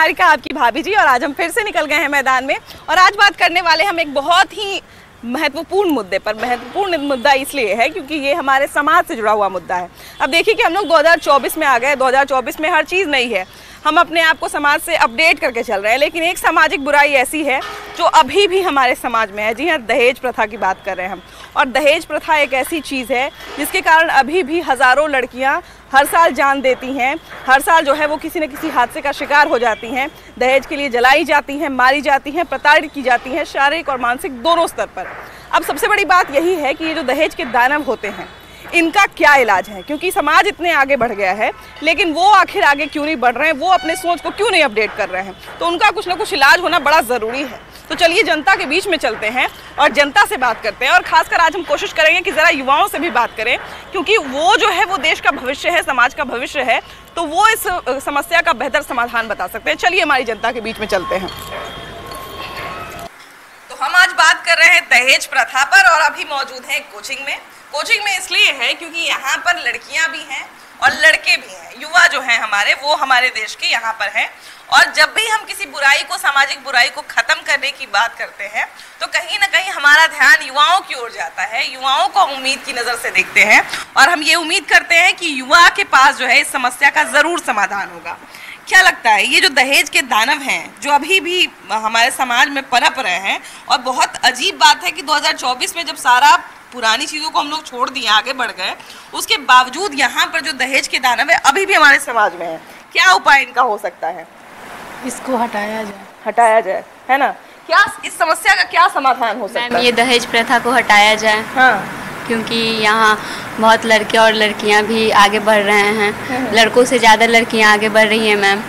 निहारिका आपकी भाभी जी, और आज हम फिर से निकल गए हैं मैदान में। और आज बात करने वाले हम एक बहुत ही महत्वपूर्ण मुद्दे पर। महत्वपूर्ण मुद्दा इसलिए है क्योंकि ये हमारे समाज से जुड़ा हुआ मुद्दा है। अब देखिए कि हम लोग 2024 में आ गए। 2024 में हर चीज़ नई है, हम अपने आप को समाज से अपडेट करके चल रहे हैं, लेकिन एक सामाजिक बुराई ऐसी है जो अभी भी हमारे समाज में है। जी हाँ, दहेज प्रथा की बात कर रहे हैं हम। और दहेज प्रथा एक ऐसी चीज़ है जिसके कारण अभी भी हज़ारों लड़कियां हर साल जान देती हैं। हर साल जो है वो किसी न किसी हादसे का शिकार हो जाती हैं, दहेज के लिए जलाई जाती हैं, मारी जाती हैं, प्रताड़ित की जाती हैं, शारीरिक और मानसिक दोनों स्तर पर। अब सबसे बड़ी बात यही है कि ये जो दहेज के दानव होते हैं, इनका क्या इलाज है? क्योंकि समाज इतने आगे बढ़ गया है, लेकिन वो आखिर आगे क्यों नहीं बढ़ रहे हैं, वो अपने सोच को क्यों नहीं अपडेट कर रहे हैं? तो उनका कुछ ना कुछ इलाज होना बड़ा ज़रूरी है। तो चलिए जनता के बीच में चलते हैं और जनता से बात करते हैं। और खासकर आज हम कोशिश करेंगे कि ज़रा युवाओं से भी बात करें, क्योंकि वो जो है वो देश का भविष्य है, समाज का भविष्य है, तो वो इस समस्या का बेहतर समाधान बता सकते हैं। चलिए हमारी जनता के बीच में चलते हैं। तो हम आज बात कर रहे हैं दहेज प्रथा पर, और अभी मौजूद हैं कोचिंग में। कोचिंग में इसलिए है क्योंकि यहाँ पर लड़कियाँ भी हैं और लड़के भी हैं। युवा जो हैं हमारे, वो हमारे देश के यहाँ पर हैं। और जब भी हम किसी बुराई को, सामाजिक बुराई को ख़त्म करने की बात करते हैं, तो कहीं ना कहीं हमारा ध्यान युवाओं की ओर जाता है। युवाओं को उम्मीद की नज़र से देखते हैं और हम ये उम्मीद करते हैं कि युवा के पास जो है इस समस्या का ज़रूर समाधान होगा। क्या लगता है, ये जो दहेज के दानव हैं जो अभी भी हमारे समाज में पनप रहे हैं, और बहुत अजीब बात है कि 2024 में जब सारा पुरानी चीज़ों को हम लोग छोड़ दिए, आगे बढ़ गए, उसके बावजूद यहाँ पर जो दहेज के दानव है अभी भी हमारे समाज में है। क्या उपाय इनका हो सकता है? इसको हटाया जाए, है ना? क्या इस समस्या का क्या समाधान हो सकता है? ये दहेज प्रथा को हटाया जाए। हाँ, क्योंकि यहाँ बहुत लड़के और लड़कियाँ भी आगे बढ़ रहे हैं, लड़कों से ज़्यादा लड़कियाँ आगे बढ़ रही हैं मैम।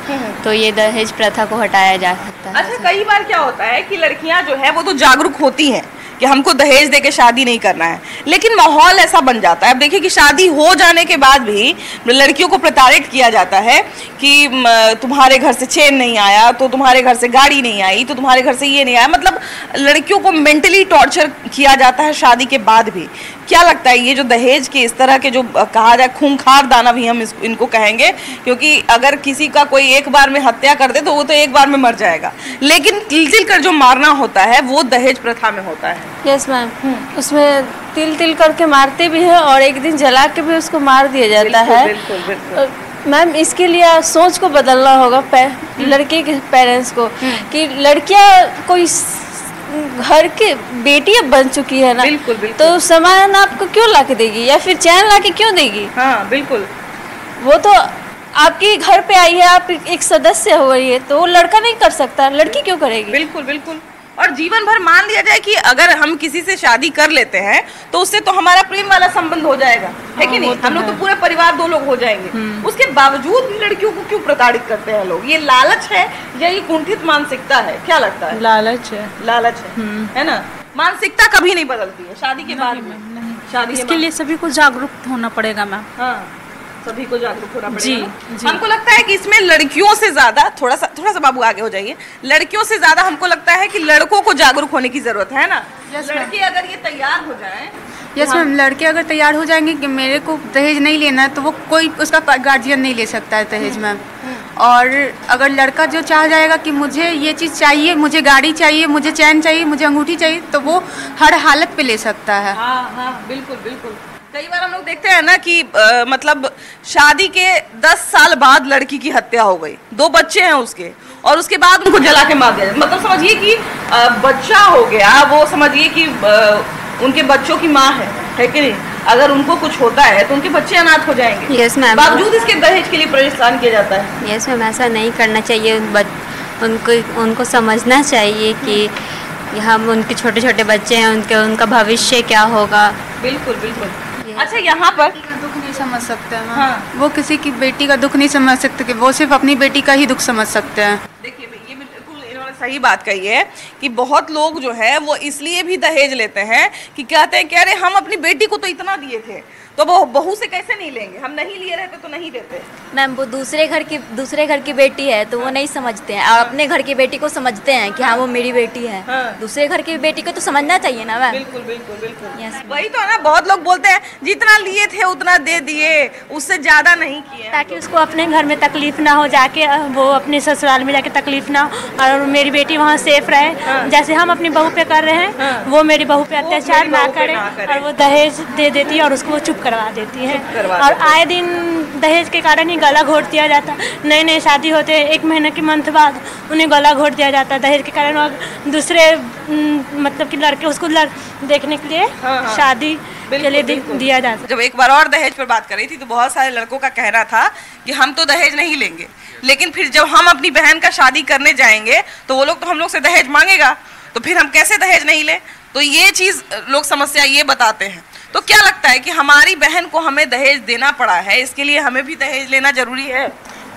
तो ये दहेज प्रथा को हटाया जा सकता है। अच्छा, कई बार क्या होता है कि लड़कियाँ जो है वो तो जागरूक होती हैं कि हमको दहेज देके शादी नहीं करना है, लेकिन माहौल ऐसा बन जाता है। अब देखिए कि शादी हो जाने के बाद भी लड़कियों को प्रताड़ित किया जाता है कि तुम्हारे घर से चेन नहीं आया तो तुम्हारे घर से गाड़ी नहीं आई, तो तुम्हारे घर से ये नहीं आया। मतलब लड़कियों को मेंटली टॉर्चर किया जाता है शादी के बाद भी। क्या लगता है, ये जो दहेज के इस तरह के जो कहा जाए खूंखार दानव ही हम इनको कहेंगे, क्योंकि अगर किसी का कोई एक बार में हत्या कर दे तो वो तो एक बार में मर जाएगा, लेकिन तिल तिल कर जो मारना होता है वो दहेज प्रथा में होता है। यस मैम, उसमें तिल तिल करके मारते भी हैं और एक दिन जला के भी उसको मार दिया जाता है। बिल्कुल बिल्कुल। मैम, इसके लिए सोच को बदलना होगा लड़के के पेरेंट्स को, कि लड़कियां कोई घर की बेटियां बन चुकी है ना। बिल्कुल बिल्कुल। तो सामान आपको क्यों ला के देगी, या फिर चैन ला के क्यों देगी? हाँ बिल्कुल। वो तो आपके घर पे आई है, आप एक सदस्य हो गई है, तो वो लड़का नहीं कर सकता, लड़की क्यों करेगी? बिल्कुल बिल्कुल। और जीवन भर मान लिया जाए कि अगर हम किसी से शादी कर लेते हैं तो उससे तो हमारा प्रेम वाला संबंध हो जाएगा, है कि नहीं? हम लोग तो पूरे परिवार 2 लोग हो जाएंगे। उसके बावजूद भी लड़कियों को क्यों प्रताड़ित करते हैं लोग? ये लालच है या ये कुंठित मानसिकता है? क्या लगता है? लालच है। लालच है ना? मानसिकता कभी नहीं बदलती है शादी के बाद में। शादी इसके लिए सभी को जागरूक होना पड़ेगा मैम। हाँ, सभी को जागरूक होना पड़ेगा। जी। हमको लगता है कि इसमें लड़कियों से ज्यादा, थोड़ा सा बाबू आगे हो जाइए, लड़कियों से ज्यादा हमको लगता है कि लड़कों को जागरूक होने की जरूरत है ना। लड़के अगर ये तैयार हो जाएं, यस मैम, लड़के अगर तैयार हो जाएंगे कि मेरे को दहेज नहीं लेना है, तो वो कोई उसका गार्जियन नहीं ले सकता है दहेज मैम। और अगर लड़का जो चाह जाएगा कि मुझे ये चीज़ चाहिए, मुझे गाड़ी चाहिए, मुझे चैन चाहिए, मुझे अंगूठी चाहिए, तो वो हर हालत पे ले सकता है। हाँ बिल्कुल बिल्कुल। कई बार हम लोग देखते हैं ना कि मतलब शादी के 10 साल बाद लड़की की हत्या हो गई, 2 बच्चे हैं उसके, और उसके बाद उनको जला के मार दिया। मतलब समझिए कि बच्चा हो गया, वो समझिए कि उनके बच्चों की माँ है कि नहीं? अगर उनको कुछ होता है तो उनके बच्चे अनाथ हो जाएंगे। Yes ma'am. बावजूद इसके दहेज के लिए परेशान किया जाता है। यस मैम, ऐसा नहीं करना चाहिए। उनको समझना चाहिए कि हम उनके छोटे छोटे बच्चे हैं, उनका भविष्य क्या होगा। बिल्कुल बिल्कुल। अच्छा, यहाँ पर दुख नहीं समझ सकते हैं। हाँ। वो किसी की बेटी का दुख नहीं समझ सकते, कि वो सिर्फ अपनी बेटी का ही दुख समझ सकते हैं। देखिए, ये बिल्कुल इन्होंने सही बात कही है कि बहुत लोग जो है वो इसलिए भी दहेज लेते हैं कि कहते हैं कि अरे हम अपनी बेटी को तो इतना दिए थे, तो वो बहू से कैसे नहीं लेंगे? हम नहीं लिए रहते तो नहीं देते। मैम वो दूसरे घर की बेटी है तो वो नहीं समझते हैं, और अपने घर की बेटी को समझते हैं कि हाँ वो मेरी बेटी है। दूसरे घर की बेटी को तो समझना चाहिए ना मैम। बिल्कुल बिल्कुल बिल्कुल। Yes. वही तो है ना, बहुत लोग बोलते हैं जितना लिए थे उतना दे दिए, उससे ज्यादा नहीं किए। ताकि उसको अपने घर में तकलीफ ना हो, जाके वो अपने ससुराल में जाके तकलीफ ना हो, और मेरी बेटी वहाँ सेफ रहे। जैसे हम अपनी बहू पे कर रहे हैं वो मेरी बहू पे अत्याचार ना करे, और वो दहेज दे देती है और उसको वो चुप करवा देती है। और आए दिन दहेज के कारण ही गला घोट दिया जाता। नए नए शादी होते हैं, 1 महीने के मंथ बाद उन्हें गला घोट दिया जाता है दहेज के कारण। और दूसरे मतलब कि लड़के उसको देखने के लिए शादी के लिए दिया जाता है। जब एक बार और दहेज पर बात कर रही थी तो बहुत सारे लड़कों का कहना था कि हम तो दहेज नहीं लेंगे, लेकिन फिर जब हम अपनी बहन का शादी करने जाएंगे तो वो लोग तो हम लोग से दहेज मांगेगा, तो फिर हम कैसे दहेज नहीं ले। तो ये चीज लोग समस्या ये बताते हैं। तो क्या लगता है कि हमारी बहन को हमें दहेज देना पड़ा है, इसके लिए हमें भी दहेज लेना जरूरी है?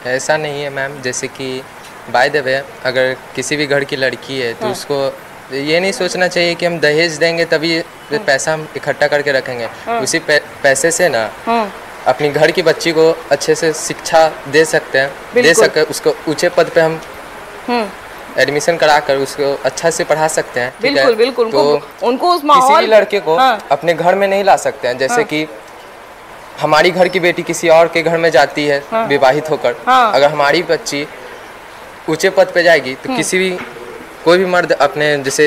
ऐसा नहीं है मैम, जैसे कि बाय द वे अगर किसी भी घर की लड़की है तो उसको ये नहीं सोचना चाहिए कि हम दहेज देंगे तभी पैसा हम इकट्ठा करके रखेंगे। उसी पैसे से ना अपनी घर की बच्ची को अच्छे से शिक्षा दे सकते हैं, उसको ऊंचे पद पे हम एडमिशन कराकर उसको अच्छा से पढ़ा सकते हैं। बिल्कुल बिल्कुल। तो उनको उस माहौल, किसी भी लड़के को अपने घर में नहीं ला सकते हैं। जैसे कि हमारी घर की बेटी किसी और के घर में जाती है विवाहित होकर, अगर हमारी बच्ची ऊंचे पद पे जाएगी तो किसी भी कोई भी मर्द अपने जैसे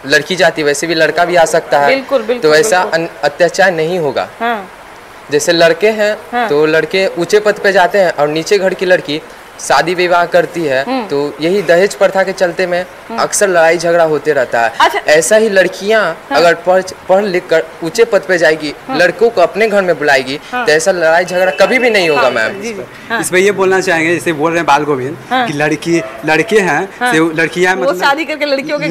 लड़की जाती है वैसे भी लड़का भी आ सकता है। बिल्कुल, बिल्कुल, तो ऐसा अत्याचार नहीं होगा। जैसे लड़के हैं तो लड़के ऊंचे पद पे जाते हैं और नीचे घर की लड़की शादी विवाह करती है, तो यही दहेज प्रथा के चलते में अक्सर लड़ाई झगड़ा होते रहता है। अच्छा। ऐसा ही लड़कियां अगर पढ़ लिख कर ऊंचे पद पे जाएगी, लड़कों को अपने घर में बुलाएगी, तो ऐसा लड़ाई झगड़ा कभी भी नहीं होगा मैम। इसमें ये बोलना चाहेंगे, जैसे बोल रहे हैं बाल गोविंद कि लड़के हैं लड़कियां मतलब शादी करके लड़कियों के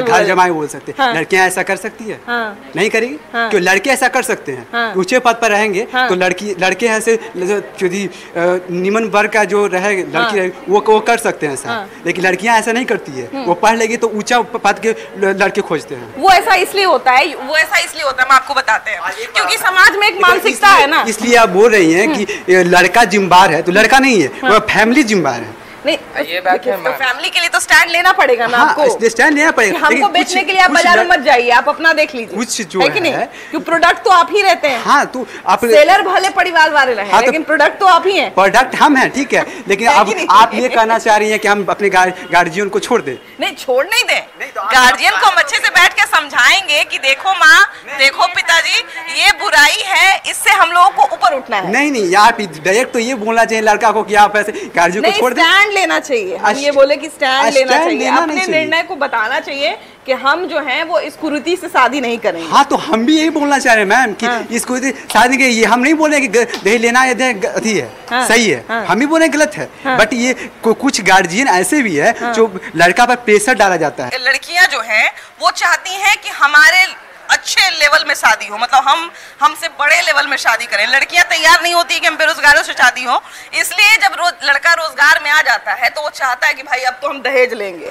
घर जमाई बोल सकते हैं। लड़कियां ऐसा कर सकती है? नहीं करेगी। क्यों? लड़के ऐसा कर सकते हैं, ऊंचे पद पर रहेंगे तो लड़के ऐसे निम्न वर्ग का जो रहे लड़की रहे वो कर सकते हैं ऐसा। लेकिन लड़कियां ऐसा नहीं करती है, वो पढ़ लेगी तो ऊंचा पद के लड़के खोजते हैं। वो ऐसा इसलिए होता है, हम आपको बताते हैं क्योंकि समाज में एक मानसिकता है ना। इसलिए आप बोल रही हैं कि लड़का जिम्मेदार है, तो लड़का नहीं है, वो फैमिली जिम्मेदार है। नहीं, ये बात है, तो फैमिली के लिए तो स्टैंड लेना पड़ेगा ना आपको। स्टैंड लेना पड़ेगा। हमको बेचने के लिए आप बाजार में मत जाइए, आप अपना देख लीजिए। कुछ जो है कि नहीं, क्योंकि प्रोडक्ट तो आप ही रहते हैं। हाँ, तो आप सेलर भले परिवार वाले रहे, लेकिन प्रोडक्ट तो आप ही हैं। प्रोडक्ट हम हैं, ठीक है, लेकिन अब आप ये कहना चाह रही हैं कि हम अपने गार्जियन को छोड़ दें? नहीं, छोड़ नहीं दें। गार्जियन को हम अच्छे से बैठ के समझाएंगे कि देखो माँ, देखो पिताजी, ये बुराई है, इससे हम लोगों को ऊपर उठना है। नहीं, आप डायरेक्ट तो ये बोलना चाहिए लड़का को कि आप ऐसे गार्जियन को छोड़ दें। स्टैंड लेना चाहिए, ये बोले कि स्टैंड लेना चाहिए, अपने निर्णय को बताना चाहिए कि हम जो हैं वो इस कुरीति से शादी नहीं करेंगे। हाँ, तो हम भी यही बोलना चाह रहे हैं मैम कि इस कुरीति शादी के, ये हम नहीं बोले कि दहेज लेना अथी है, सही है, हम भी बोले गलत है। बट ये कुछ गार्जियन ऐसे भी है जो लड़का पर प्रेशर डाला जाता है। लड़कियां जो हैं वो चाहती हैं कि हमारे अच्छे लेवल में शादी हो, मतलब हमसे बड़े लेवल में शादी करें। लड़कियां तैयार नहीं होती कि हम बेरोजगारों से शादी हो, इसलिए जब लड़का रोजगार में आ जाता है तो वो चाहता है कि भाई अब तो हम दहेज लेंगे।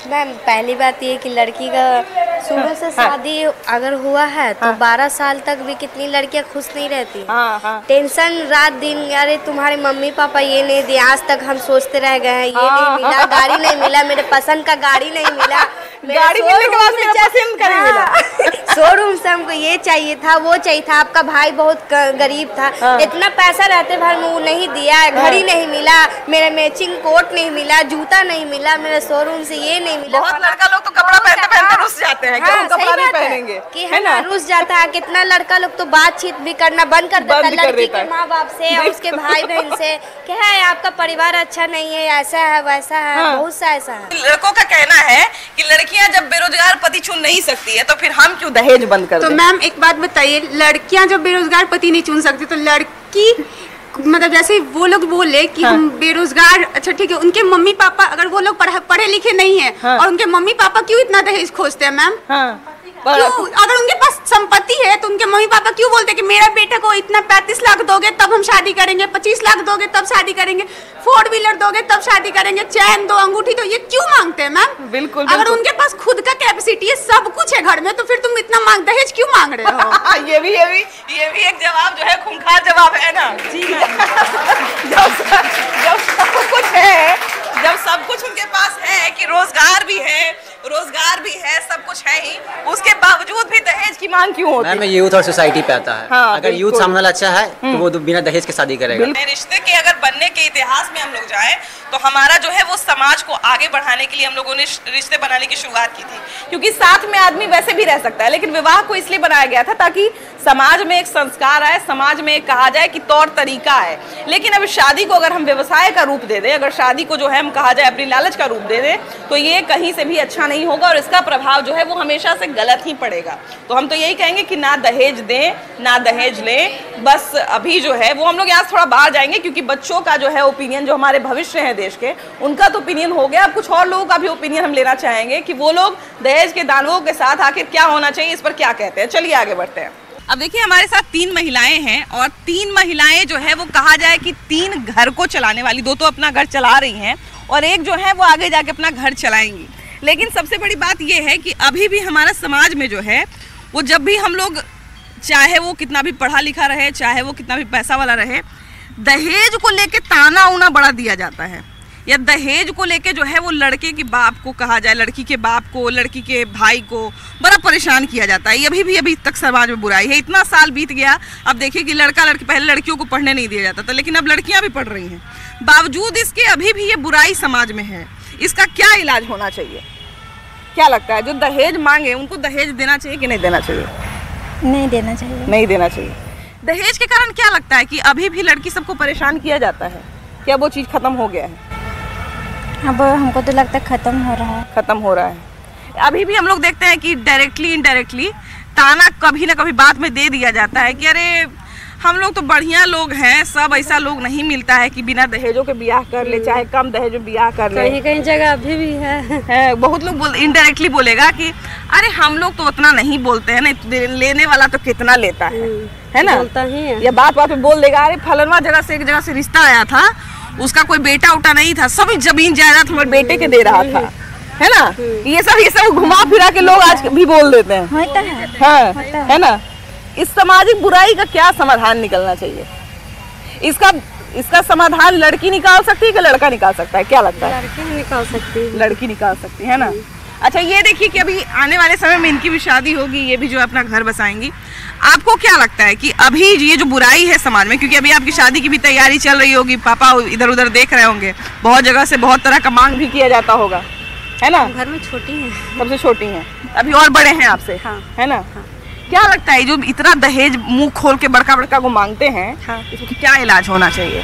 मैम पहली बात ये कि लड़की का शुरू से शादी अगर हुआ है तो 12 साल तक भी कितनी लड़कियां खुश नहीं रहती। टेंशन रात दिन, अरे तुम्हारे मम्मी पापा ये नहीं दिए, आज तक हम सोचते रह गए हैं, ये नहीं मिला, गाड़ी नहीं मिला, मेरे पसंद का गाड़ी नहीं मिला, गाड़ी मिलने के बाद मेरा पसंद का नहीं मिला, शोरूम से हमको ये चाहिए था, वो चाहिए था, आपका भाई बहुत गरीब था, इतना पैसा रहते भर में वो नहीं दिया, घड़ी नहीं मिला, मेरा मैचिंग कोट नहीं मिला, जूता नहीं मिला, मेरे शोरूम से ये नहीं मिला। बहुत लड़का लोग तो कपड़ा पहनते पहनते रुस जाते हैं, हम कपड़ा नहीं पहनेंगे, है ना, रुस जाता है। कितना लड़का लोग तो बातचीत भी करना बंद कर देता है लड़की के माँ बाप से और उसके भाई बहन से, क्या है आपका परिवार अच्छा नहीं है, ऐसा है वैसा है, बहुत सा ऐसा है। लड़कों का कहना है कि लड़कियां जब बेरोजगार पति चुन नहीं सकती है तो फिर हम क्यों दहेज बंद कर दें? तो मैम एक बात बताइए, लड़कियां जब बेरोजगार पति नहीं चुन सकती तो लड़की मतलब जैसे वो लोग बोले कि हम बेरोजगार, अच्छा ठीक है, उनके मम्मी पापा अगर वो लोग पढ़े लिखे नहीं है और उनके मम्मी पापा क्यों इतना दहेज खोजते हैं मैम? अगर उनके पास संपत्ति है तो उनके मम्मी पापा क्यों बोलते कि मेरा बेटे को इतना 35 लाख दोगे तब हम शादी करेंगे, 25 लाख दोगे तब शादी करेंगे, 4 व्हीलर दोगे तब शादी करेंगे, चैन दो, अंगूठी दो, ये क्यों मांगते हैं मैम? बिल्कुल, अगर उनके पास खुद का कैपेसिटी है, सब कुछ है घर में, तो फिर तुम इतना दहेज क्यों मांग रहे हो? ये भी एक जवाब जो है खूंखार जवाब है ना जी। जब सब कुछ उनके पास है कि रोजगार भी है, सब कुछ है ही, उसके बावजूद भी दहेज की मांग क्यों होती है? मैम यूथ और सोसाइटी पे आता है। हाँ, अगर यूथ सामने वाला अच्छा है तो वो बिना दहेज के शादी करेगा। रिश्ते के अगर बनने के इतिहास में हम लोग जाएं तो हमारा जो है वो समाज को आगे बढ़ाने के लिए हम लोगों ने रिश्ते बनाने की शुरुआत की थी, क्योंकि साथ में आदमी वैसे भी रह सकता है, लेकिन विवाह को इसलिए बनाया गया था ताकि समाज में एक संस्कार आए, समाज में एक कहा जाए कि तौर तरीका है। लेकिन अब शादी को अगर हम व्यवसाय का रूप दे दें, अगर शादी को जो है हम कहा जाए अपनी लालच का रूप दे दें, तो ये कहीं से भी अच्छा नहीं होगा और इसका प्रभाव जो है वो हमेशा से गलत ही पड़ेगा। तो हम तो यही कहेंगे कि ना दहेज दें, ना दहेज लें। बस अभी जो है वो हम लोग यहाँ थोड़ा बाहर जाएंगे, क्योंकि बच्चों का जो है ओपिनियन, जो हमारे भविष्य है देश के, उनका तो ओपिनियन हो गया। अब कुछ और लोगों का भी ओपिनियन हम लेना चाहेंगे कि वो लोग दहेज के दानवों के साथ आखिर क्या होना चाहिए, इस पर क्या कहते हैं। चलिए आगे बढ़ते हैं। अब देखिए हमारे साथ 3 महिलाएं हैं और 3 महिलाएं जो है वो कहा जाए कि 3 घर को चलाने वाली, 2 तो अपना घर चला रही हैं और एक जो है वो आगे जाके अपना घर चलाएंगी। लेकिन सबसे बड़ी बात ये है कि अभी भी हमारा समाज में जो है वो, जब भी हम लोग, चाहे वो कितना भी पढ़ा लिखा रहे, चाहे वो कितना भी पैसा वाला रहे, दहेज को लेके ताना उना बड़ा दिया जाता है, या दहेज को लेके जो है वो लड़के के बाप को कहा जाए, लड़की के बाप को, लड़की के भाई को बड़ा परेशान किया जाता है। ये अभी तक समाज में बुराई है। इतना साल बीत गया, अब देखिए कि लड़का लड़की, पहले लड़कियों को पढ़ने नहीं दिया जाता था, लेकिन अब लड़कियां भी पढ़ रही हैं। बावजूद इसके अभी भी ये बुराई समाज में है। इसका क्या इलाज होना चाहिए, क्या लगता है? जो दहेज मांगे उनको दहेज देना चाहिए कि नहीं देना चाहिए? नहीं देना चाहिए। नहीं देना चाहिए। दहेज के कारण क्या लगता है कि अभी भी लड़की सबको परेशान किया जाता है? क्या वो चीज़ खत्म हो गया है? अब हमको तो लगता है खत्म हो रहा है। अभी भी हम लोग देखते हैं कि डायरेक्टली इनडायरेक्टली ताना कभी ना कभी बात में दे दिया जाता है कि अरे हम लोग तो बढ़िया लोग हैं, सब ऐसा लोग नहीं मिलता है कि बिना दहेजों के ब्याह कर ले, चाहे कम दहेज में ब्याह कर ले। कहीं जगह अभी भी है। बहुत लोग इनडायरेक्टली बोलेगा कि अरे हम लोग तो उतना नहीं बोलते हैं, नहीं लेने वाला तो कितना लेता है ना? बोलता ही है। या बात में बोल देगा अरे फलनवा जगह से एक जगह से रिश्ता आया था, उसका कोई बेटा उटा नहीं था, सभी जमीन जायदाद हमारे बेटे के दे रहा था, है ना? ये सब घुमा फिरा के लोग आज भी बोल देते हैं, है ना? इस सामाजिक बुराई का क्या समाधान निकलना चाहिए? इसका समाधान लड़की निकाल सकती है कि लड़का निकाल सकता है? क्या लगता है? लड़की निकाल सकती है ना? अच्छा, ये देखिए कि अभी आने वाले समय में इनकी भी शादी होगी, ये भी जो अपना घर बसाएंगी। आपको क्या लगता है कि अभी ये जो बुराई है समाज में, क्योंकि अभी आपकी शादी की भी तैयारी चल रही होगी, पापा इधर उधर देख रहे होंगे, बहुत जगह से बहुत तरह का मांग भी किया जाता होगा, है ना? घर में छोटी हैं, सबसे छोटी हैं, अभी और बड़े हैं आपसे, हाँ। है ना? हाँ। क्या लगता है जो इतना दहेज मुंह खोल के बड़का बड़का को मांगते हैं, हाँ। इसको क्या इलाज होना चाहिए?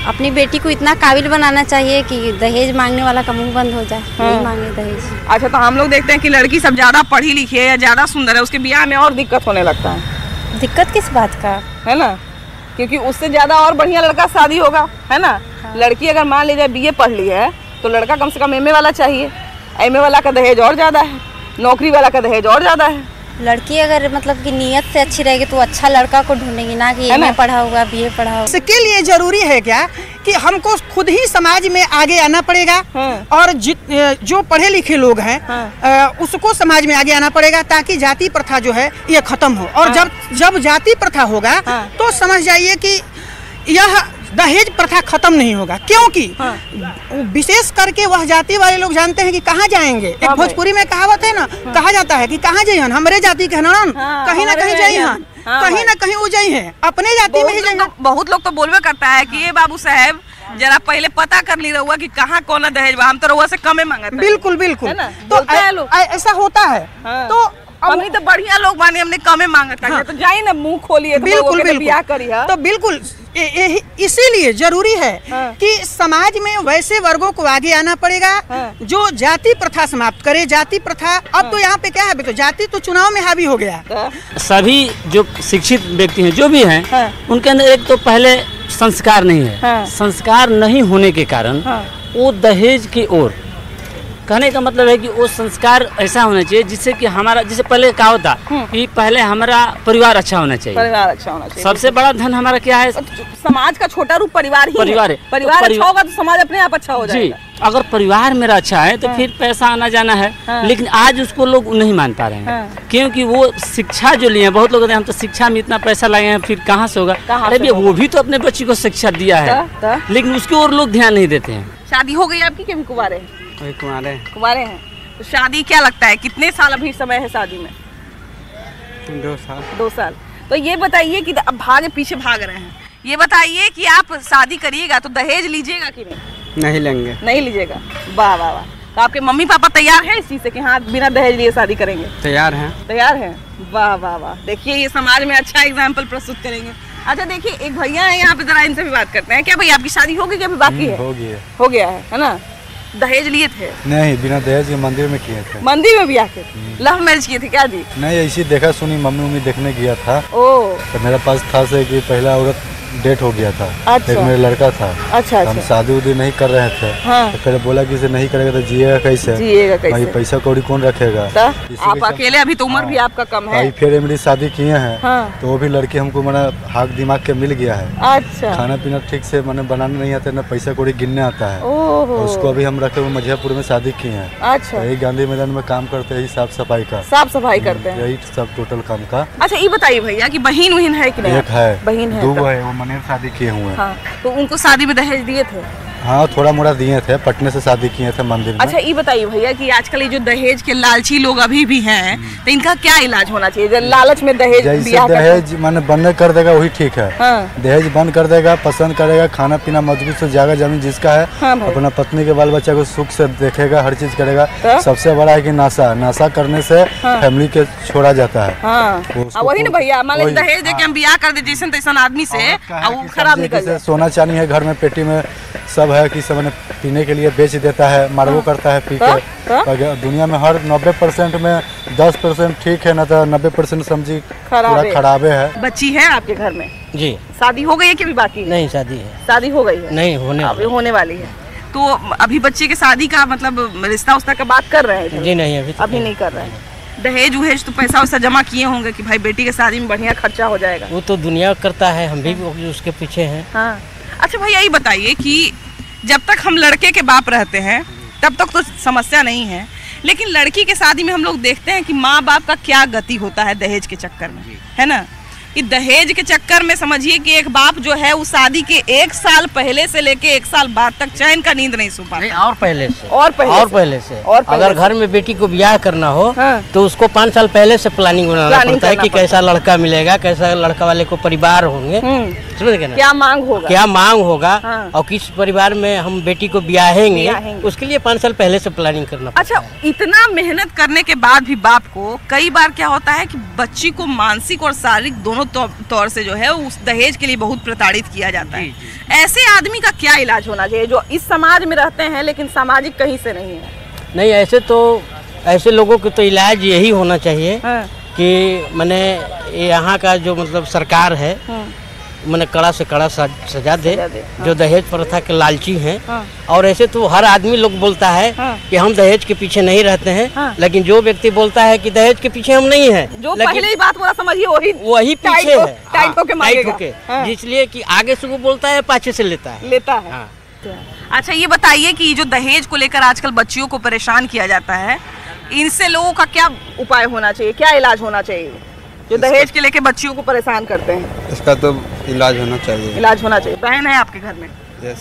अपनी बेटी को इतना काबिल बनाना चाहिए कि दहेज मांगने वाला का मुंह बंद हो जाए, नहीं मांगे दहेज। अच्छा, तो हम लोग देखते हैं कि लड़की सब ज्यादा पढ़ी लिखी है या ज्यादा सुंदर है, उसके ब्याह में और दिक्कत होने लगता है। दिक्कत किस बात का, है ना? क्योंकि उससे ज्यादा और बढ़िया लड़का शादी होगा, है ना? हाँ। लड़की अगर मान लीजिए BA पढ़ ली है तो लड़का कम से कम MA वाला चाहिए, MA वाला का दहेज और ज्यादा है, नौकरी वाला का दहेज और ज्यादा है। लड़की अगर मतलब कि नियत से अच्छी रहेगी तो अच्छा लड़का को ढूंढेगी, ना कि MA पढ़ा होगा, BA पढ़ा होगा। इसके लिए जरूरी है क्या कि हमको खुद ही समाज में आगे आना पड़ेगा, और जो पढ़े लिखे लोग हैं उसको समाज में आगे आना पड़ेगा, ताकि जाति प्रथा जो है ये खत्म हो। और जब जाति प्रथा होगा तो समझ जाइए कि यह दहेज प्रथा खत्म नहीं होगा, क्योंकि विशेष करके वह जाति वाले लोग जानते हैं कि कहाँ जाएंगे। एक भोजपुरी में कहावत है ना, कहा जाता है कि कहाँ जाइहन, हमरे जाति के नन, कहीं ना कहीं जाइहन, कहीं ना कहीं वो जाइए, अपने जाति में ही जाइए। बहुत लोग तो बोलवे करता है कि ये बाबू साहब जरा पहले पता कर ली रहुआ कि कहाँ कौन दहेज, हम तो रहुआ से कमे मांगते। बिल्कुल बिल्कुल, तो ऐसा होता है। तो हमने तो बढ़िया लोग बानी, हमने कमे मांगता है, तो जाइए ना मुंह खोलिए, बिल्कुल बिल्कुल। तो बिल्कुल इसीलिए जरूरी है कि समाज में वैसे वर्गों को आगे आना पड़ेगा जो जाति प्रथा समाप्त करे। जाति प्रथा अब तो यहाँ पे क्या है, तो जाति तो चुनाव में हावी हो गया। सभी जो शिक्षित व्यक्ति हैं, जो भी हैं, उनके अंदर एक तो पहले संस्कार नहीं है। संस्कार नहीं होने के कारण वो दहेज की ओर कहने का मतलब है कि वो संस्कार ऐसा होना चाहिए जिससे कि हमारा, जैसे पहले कहा होता कि पहले हमारा परिवार अच्छा होना चाहिए। परिवार अच्छा होना चाहिए। सबसे बड़ा धन हमारा क्या है? समाज का छोटा रूप परिवार ही परिवार है। परिवार अच्छा होगा तो समाज अपने आप अच्छा हो जाएगा। अगर परिवार मेरा अच्छा है तो फिर पैसा आना जाना है। लेकिन आज उसको लोग नहीं मान पा रहे हैं क्योंकि वो शिक्षा जो लिए हैं, बहुत लोग कहते हैं हम तो शिक्षा में इतना पैसा लगाए हैं फिर कहाँ से होगा। अरे भैया वो भी तो अपने बच्ची को शिक्षा दिया है लेकिन उसकी ओर लोग ध्यान नहीं देते हैं। शादी हो गई आपकी कि अभी कुंवारे हैं? कुंवारे हैं। तो शादी क्या लगता है कितने साल अभी समय है शादी में? 2 साल। तो ये बताइए कि अब पीछे भाग रहे हैं, ये बताइए कि आप शादी करिएगा तो दहेज लीजिएगा कि नहीं? नहीं लेंगे। नहीं लीजिएगा। वाह वाह वाह। तो आपके मम्मी पापा तैयार हैं इस चीज से कि हाँ बिना दहेज लिए शादी करेंगे? तैयार हैं। तैयार हैं। वाह वाह वाह। देखिए ये समाज में अच्छा एग्जाम्पल प्रस्तुत करेंगे। अच्छा देखिए एक भैया है यहाँ पे, जरा इनसे भी बात करते हैं। क्या भैया आपकी शादी हो गई कि अभी बाकी है? हो गया है ना? दहेज लिए थे? नहीं, बिना दहेज के मंदिर में किए थे। मंदिर में भी आके लव मैरिज किए थे क्या जी? नहीं, ऐसी देखा सुनी मम्मी देखने गया था। तो मेरा पास था से कि पहला औरत डेट हो गया था। अच्छा। एक मेरा लड़का था। अच्छा। हम शादी उदी नहीं कर रहे थे। हाँ। तो फिर बोला कि इसे नहीं करेगा तो जिएगा कैसे? भाई पैसा कौड़ी कौन रखेगा? आप अकेले, अभी तो उम्र भी आपका कम है। फिर मेरी शादी किए हैं तो वो भी लड़की हमको मैंने हाथ दिमाग के मिल गया है। अच्छा। खाना पीना ठीक से मैंने बनाना नहीं आता, न पैसा कौड़ी गिनने आता है। उसको अभी हम रखे हुए मजियापुर में शादी किए हैं। अच्छा। यही गांधी मैदान में काम करते हैं, साफ सफाई का। साफ सफाई करते हैं, यही सब टोटल काम का। अच्छा ये बताइए भैया कि बहन वहीन है कि नहीं? एक है। बहन है? 2 है, वो मनेर शादी किए हुए हैं। हाँ, तो उनको शादी में दहेज दिए थे? हाँ थोड़ा मोड़ा दिए थे, पटने से शादी किए थे मंदिर में। अच्छा ये बताइए भैया कि आजकल ये जो दहेज के लालची लोग अभी भी हैं तो इनका क्या इलाज होना चाहिए? जो लालच में दहेज दहेज माने बंद कर देगा वही ठीक है। दहेज बंद कर देगा, पसंद करेगा, खाना पीना मजबूत से जाएगा, जमीन जिसका है अपना पत्नी के बाल बच्चा को सुख से देखेगा, हर चीज करेगा। सबसे बड़ा है कि नशा करने से फैमिली के छोड़ा जाता है। वही ना भैया, मान लीजिए दहेज देके हम ब्याह कर दे जैसे तैसन आदमी से खराब निकल जाए। सोना चांदी है घर में, पेटी में सब है कि सब पीने के लिए बेच देता है, मारवो करता है पी के। दुनिया में हर 90% में 10% ठीक है, ना तो 90% समझी पूरा खराबे है। बच्ची है आपके घर में? जी। शादी हो गई है कि बाकी है? नहीं शादी है। शादी हो गई है? नहीं, होने वाली है। तो अभी बच्चे के शादी का मतलब रिश्ता उस्ता का बात कर रहे हैं? जी नहीं, अभी नहीं कर रहे हैं। दहेज उहेज तो पैसा वैसा जमा किए होंगे कि भाई बेटी के शादी में बढ़िया खर्चा हो जाएगा? वो तो दुनिया करता है, हम भी उसके पीछे हैं। हाँ। अच्छा भैया ये बताइए कि जब तक हम लड़के के बाप रहते हैं तब तक तो समस्या नहीं है, लेकिन लड़की के शादी में हम लोग देखते हैं कि माँ बाप का क्या गति होता है दहेज के चक्कर में, है ना? कि दहेज के चक्कर में समझिए कि एक बाप जो है उस शादी के 1 साल पहले से लेके 1 साल बाद तक चैन का नींद नहीं सो पाता। और पहले से अगर घर में बेटी को ब्याह करना हो तो उसको 5 साल पहले से प्लानिंग बनाना पड़ता है कि कैसा लड़का मिलेगा, कैसा लड़का वाले को परिवार होंगे, क्या मांग होगा और किस परिवार में हम बेटी को ब्याहेंगे, उसके लिए 5 साल पहले से प्लानिंग करना पड़ता है। अच्छा इतना मेहनत करने के बाद भी बाप को कई बार क्या होता है कि बच्ची को मानसिक और शारीरिक दोनों तौर से जो है उस दहेज के लिए बहुत प्रताड़ित किया जाता है। ऐसे आदमी का क्या इलाज होना चाहिए जो इस समाज में रहते हैं लेकिन सामाजिक कहीं से नहीं है? नहीं ऐसे लोगों को तो इलाज यही होना चाहिए कि मैंने यहाँ का जो मतलब सरकार है मैंने कड़ा से कड़ा सजा दे जो दहेज प्रथा के लालची हैं। और ऐसे तो हर आदमी लोग बोलता है कि हम दहेज के पीछे नहीं रहते हैं, लेकिन जो व्यक्ति बोलता है कि दहेज के पीछे हम नहीं हैं, जो पहले ही बात बोला समझिए वही पीछे है, टाइट होके, इसलिए कि आगे से वो बोलता है पाछे से लेता है। अच्छा ये बताइए कि जो दहेज को लेकर आजकल बच्चियों को परेशान किया जाता है, इनसे लोगों का क्या उपाय होना चाहिए, क्या इलाज होना चाहिए जो दहेज के लेके बच्चियों को परेशान करते हैं? इसका तो इलाज होना चाहिए। इलाज होना चाहिए। बहन है आपके घर में?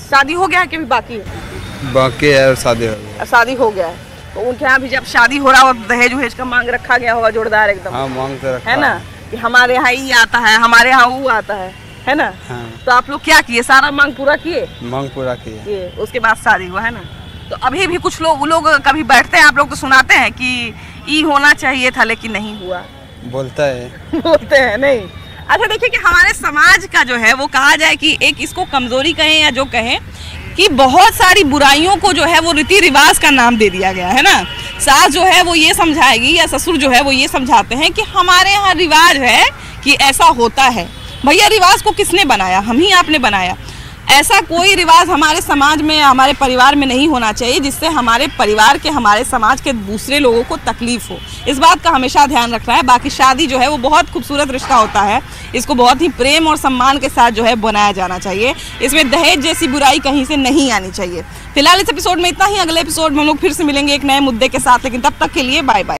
शादी हो गया है कि बाकी है? बाकी है और शादी हो गया। शादी हो गया है तो उनके यहाँ भी जब शादी हो रहा हो दहेज वहेज का मांग रखा गया होगा जोरदार एकदम? हाँ मांग तो रखा है ना कि हमारे यहाँ ये आता है, हमारे यहाँ वो आता है ना? हाँ। तो आप लोग क्या किए, सारा मांग पूरा किए? मांग पूरा किए, उसके बाद शादी हुआ, है ना? तो अभी भी कुछ लोग कभी बैठते हैं आप लोग तो सुनाते हैं कि ये होना चाहिए था लेकिन नहीं हुआ, बोलते हैं नहीं? अच्छा देखिए कि हमारे समाज का जो है वो कहा जाए कि एक इसको कमजोरी कहें या जो कहें कि बहुत सारी बुराइयों को जो है वो रीति रिवाज का नाम दे दिया गया है ना। सास जो है वो ये समझाएगी या ससुर जो है वो ये समझाते हैं कि हमारे यहाँ रिवाज है कि ऐसा होता है। भैया रिवाज को किसने बनाया? हम ही आपने बनाया। ऐसा कोई रिवाज हमारे समाज में, हमारे परिवार में नहीं होना चाहिए जिससे हमारे परिवार के, हमारे समाज के दूसरे लोगों को तकलीफ हो। इस बात का हमेशा ध्यान रखना है। बाकी शादी जो है वो बहुत खूबसूरत रिश्ता होता है, इसको बहुत ही प्रेम और सम्मान के साथ जो है बनाया जाना चाहिए। इसमें दहेज जैसी बुराई कहीं से नहीं आनी चाहिए। फिलहाल इस एपिसोड में इतना ही। अगले एपिसोड में हम लोग फिर से मिलेंगे एक नए मुद्दे के साथ, लेकिन तब तक के लिए बाय बाय।